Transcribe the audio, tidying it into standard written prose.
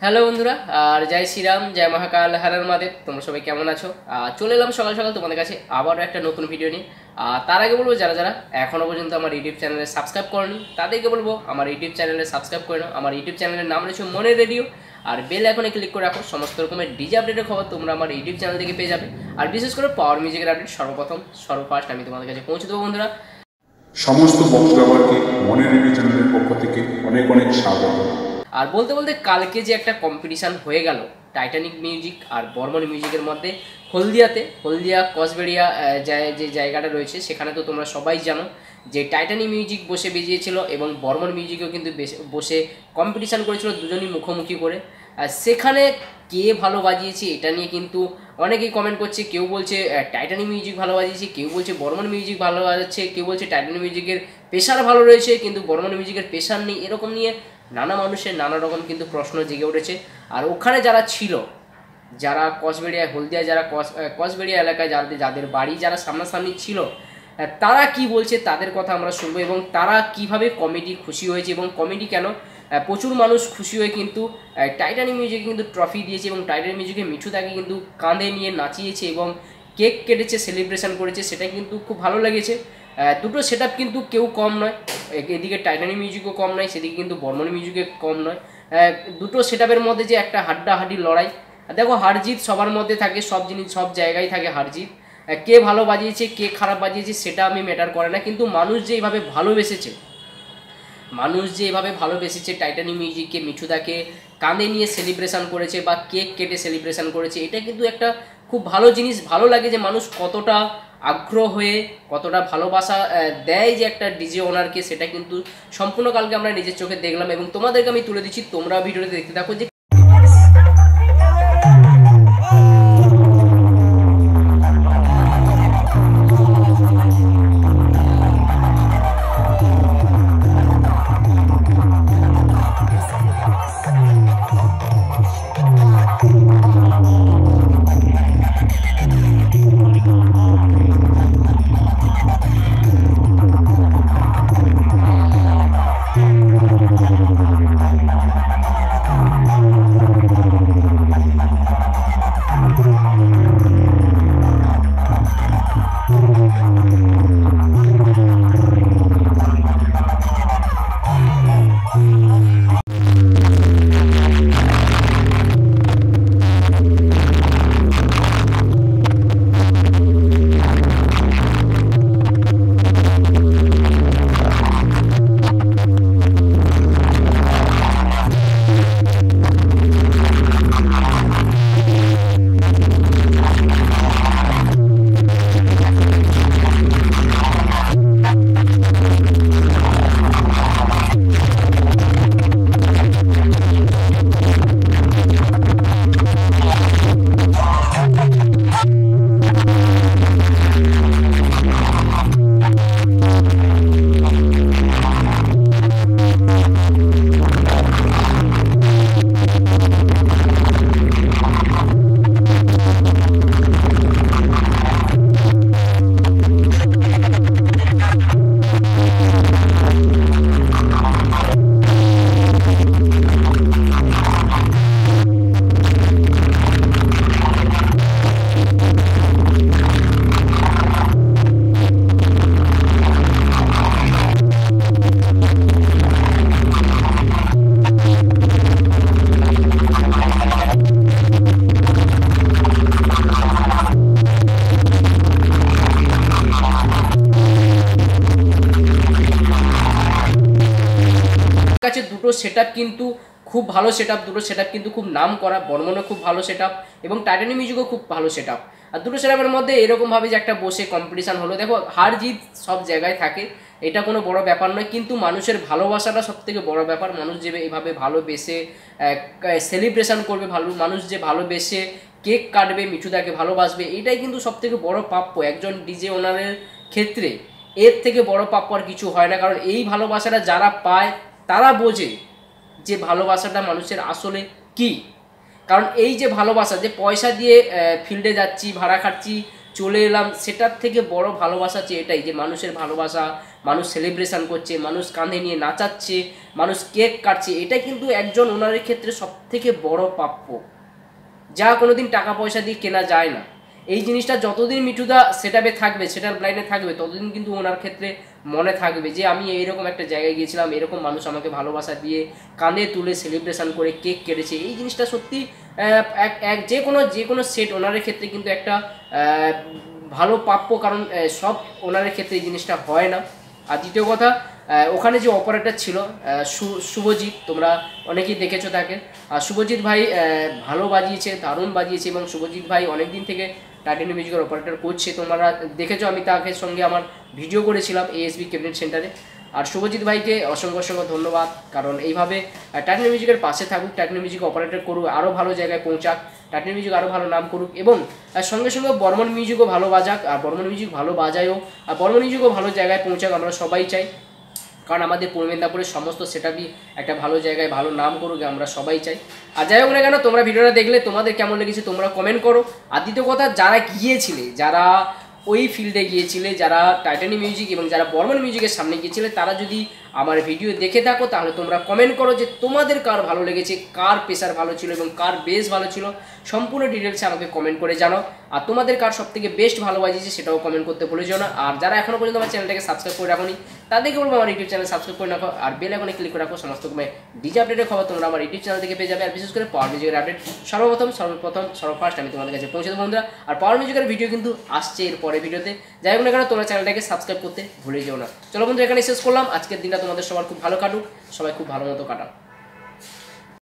Hello বন্ধুরা, আর জয় শ্রীরাম, জয় মহাকাল, হর মহাদেব। তোমরা সবাই কেমন আছো? চলে এলাম সকাল সকাল তোমাদের কাছে আবারও একটা নতুন ভিডিও নিয়ে। তার আগে বলবো, যারা যারা এখনও পর্যন্ত আমার ইউটিউব চ্যানেলে সাবস্ক্রাইব করনি তাদেরকে বলবো আমার ইউটিউব চ্যানেলে সাবস্ক্রাইব করে নাও। আমার ইউটিউব চ্যানেলের নাম রয়েছে মনের রেডিও। আর বেল আইকনে ক্লিক করে রাখো, সমস্ত রকমের ডিজে আপডেটের খবর তোমরা আমার ইউটিউব চ্যানেল থেকে পেয়ে যাবে। আর বিশেষ করে পাওয়ার মিউজিকের আপডেট সর্বফার্স্ট আমি তোমাদের কাছে পৌঁছে দেবো বন্ধুরা। সমস্ত ভক্তবাবাকে মনের রেডিও চ্যানেলের পক্ষ থেকে অনেক অনেক স্বাগত। আর বলতে বলতে কালকে যে একটা কম্পিটিশান হয়ে গেল টাইটানিক মিউজিক আর বর্মন মিউজিকের মধ্যে হলদিয়া কসবেড়িয়া যে জায়গাটা রয়েছে, সেখানে তো তোমরা সবাই জানো যে টাইটানিক মিউজিক বসে বেজিয়েছিল এবং বর্মন মিউজিকও কিন্তু বসে কম্পিটিশান করেছিল, দুজনই মুখোমুখি করে। সেখানে কে ভালো বাজিয়েছে এটা নিয়ে কিন্তু অনেকেই কমেন্ট করছে। কেউ বলছে টাইটানিক মিউজিক ভালো বাজিয়েছে, কেউ বলছে বর্মন মিউজিক ভালো বাজাচ্ছে, কেউ বলছে টাইটানিক মিউজিকের প্রেশার ভালো রয়েছে কিন্তু বর্মন মিউজিকের প্রেশার নেই। এরকম নিয়ে নানা মানুষের নানা রকম কিন্তু প্রশ্ন জেগে উঠেছে। আর ওখানে যারা ছিল, যারা কসবেড়িয়া হলদিয়া, যারা কসবেড়িয়া এলাকায় যাদের বাড়ি যারা সামনাসামনি ছিল, তারা কি বলছে তাদের কথা আমরা শুনবো এবং তারা কিভাবে কমিটি খুশি হয়েছে এবং কমিটি কেন প্রচুর মানুষ খুশি হয়ে কিন্তু টাইটানিক মিউজিকে কিন্তু ট্রফি দিয়েছে এবং টাইটানিক মিউজিকে মিঠুদাকে কিন্তু কাঁধে নিয়ে নাচিয়েছে এবং কেক কেটেছে, সেলিব্রেশন করেছে। সেটা কিন্তু খুব ভালো লেগেছে। দুটো সেট আপ কিন্তু কেউ কম নয়, এদিকে টাইটানিক মিউজিকও কম নয়, সেদিকে কিন্তু বর্মন মিউজিকে কম নয়। দুটো সেট আপের মধ্যে যে একটা হাড্ডাহাড্ডি লড়াই, দেখো হার জিত সবার মধ্যে থাকে, সব জিনিস সব জায়গায় থাকে হার জিত। কে ভালো বাজিয়েছে কে খারাপ বাজিয়েছে সেটা আমি ম্যাটার করে না, কিন্তু মানুষ যে এভাবে ভালোবেসেছে টাইটানিক মিউজিককে, মিঠুদাকে কাঁধে নিয়ে সেলিব্রেশন করেছে বা কেক কেটে সেলিব্রেশন করেছে, এটা কিন্তু একটা খুব ভালো জিনিস। ভালো লাগে যে মানুষ কতটা আগ্রহ হয়ে কতটা ভালোবাসা দেয় যে একটা ডিজে ওনারকে, সেটা কিন্তু সম্পূর্ণ কালকে আমরা নিজের চোখে দেখলাম এবং তোমাদেরকে আমি তুলে দিচ্ছি। তোমরা ভিডিওতে দেখতে থাকো যে কাছে দুটো সেটআপ কিন্তু খুব ভালো সেটআপ, দুটো সেটআপ কিন্তু খুব নাম করা। বর্মনও খুব ভালো সেটআপ এবং টাইটানিক মিউজিকও খুব ভালো সেটআপ। আর দুটো সেটআপের মধ্যে এরকমভাবে যে একটা বসে কম্পিটিশান হলো, দেখো হার জিত সব জায়গায় থাকে, এটা কোনো বড় ব্যাপার নয়, কিন্তু মানুষের ভালোবাসাটা সবথেকে বড় ব্যাপার। মানুষ যে এইভাবে ভালোবেসে সেলিব্রেশন করবে, মানুষ যে ভালোবেসে কেক কাটবে, মিঠুদাকে ভালোবাসবে, এটাই কিন্তু সবথেকে বড় প্রাপ্য একজন ডিজে ওনারের ক্ষেত্রে। এর থেকে বড় প্রাপ্য আর কিছু হয় না, কারণ এই ভালোবাসাটা যারা পায় তারা বোঝে যে ভালোবাসাটা মানুষের আসলে কি। কারণ এই যে ভালোবাসা, যে পয়সা দিয়ে ফিল্ডে যাচ্ছি, ভাড়া খাচ্ছি, চলে এলাম, সেটার থেকে বড় ভালোবাসা হচ্ছে এটাই যে মানুষের ভালোবাসা, মানুষ সেলিব্রেশন করছে, মানুষ কাঁধে নিয়ে নাচাচ্ছে, মানুষ কেক কাটছে, এটা কিন্তু একজন ওনারের ক্ষেত্রে সব থেকে বড় প্রাপ্য, যা কোনোদিন টাকা পয়সা দিয়ে কেনা যায় না। এই জিনিসটা যতদিন মিঠুদা সেটআপে থাকবে, সেটার লাইনে থাকবে, ততদিন কিন্তু ওনার ক্ষেত্রে মনে থাকবে যে আমি এইরকম একটা জায়গায় গিয়েছিলাম, এরকম মানুষ আমাকে ভালোবাসা দিয়ে কাঁধে তুলে সেলিব্রেশন করে কেক কেটেছে। এই জিনিসটা সত্যি যে কোনো সেট ওনারের ক্ষেত্রে কিন্তু একটা ভালো প্রাপ্য, কারণ সব ওনারের ক্ষেত্রে এই জিনিসটা হয় না। আর দ্বিতীয় কথা, ওখানে যে অপারেটর ছিল শুভজিৎ, তোমরা অনেকেই দেখেছো তাকে। আর শুভজিৎ ভাই ভালো বাজিয়েছে, দারুণ বাজিয়েছে, এবং শুভজিৎ ভাই অনেকদিন থেকে টাইটানিক মিউজিকের অপারেটর করছে, তোমরা দেখেছো, আমি তাকে সঙ্গে আমার ভিডিও করেছিলাম এএসবি ক্যাবিনেট সেন্টারে। আর শুভজিৎ ভাইকে অসংখ্য অসংখ্য ধন্যবাদ, কারণ এইভাবে টাইটানিক মিউজিকের পাশে থাকুক, টাইটানিক মিউজিক অপারেটর করুক, আরও ভালো জায়গায় পৌঁছাক, টাইটানিক মিউজিক আরও ভালো নাম করুক, এবং সঙ্গে সঙ্গে বর্মন মিউজিকও ভালো বাজাক, আর বর্মন মিউজিক ভালো বাজায়ও, আর বর্মন মিউজিকও ভালো জায়গায় পৌঁছাক, আমরা সবাই চাই। কারণ আমাদের পূর্ব মেদিনীপুরের সমস্ত সেটআপই একটা ভালো জায়গায় ভালো নাম করুক, আমরা সবাই চাই। আর যাই হোক না কেন, তোমরা ভিডিওটা দেখলে তোমাদের কেমন লেগেছে তোমরা কমেন্ট করো। আর দ্বিতীয় কথা, যারা গিয়েছিলে, যারা ওই ফিল্ডে গিয়েছিলে, যারা টাইটানিক মিউজিক এবং যারা বর্মন মিউজিকের সামনে গিয়েছিলে, তারা যদি আমার ভিডিও দেখে থাকো তাহলে তোমরা কমেন্ট করো যে তোমাদের কার ভালো লেগেছে, কার প্রেসার ভালো ছিল এবং কার বেস ভালো ছিল, সম্পূর্ণ ডিটেলসে আমাকে কমেন্ট করে জানাও। আর তোমাদের কার সব থেকে বেস্ট ভালো বাজিয়েছে সেটাও কমেন্ট করতে ভুলে যেও না। আর যারা এখনো পর্যন্ত আমার চ্যানেলটাকে সাবস্ক্রাইব করে রাখোনি, তাদেরকে বলবো আমার ইউটিউব চ্যানেল সাবস্ক্রাইব করে রাখো, আর বেল আইকনে ক্লিক করে রাখো। সমস্ত ডিজে আপডেটের খবর তোমরা আমার ইউটিউব চ্যানেল থেকে পেয়ে যাবে। আর বিশেষ করে পাওয়ার মিউজিকের আপডেট সর্বপ্রথম আমি তোমাদের কাছে পৌঁছে দেবো বন্ধুরা। আর পাওয়ার মিউজিকের ভিডিও কিন্তু আসছে এর পরে ভিডিওতে, যাই হোক না কেন তোমরা চ্যানেলটাকে সাবস্ক্রাইব করতে ভুলে যেও না। চলো বন্ধুরা, এখানে শেষ করলাম। আজকের দিনটা তোমাদের সবার খুব ভালো কাটুক, সবাই খুব ভালো মতো কাটাও।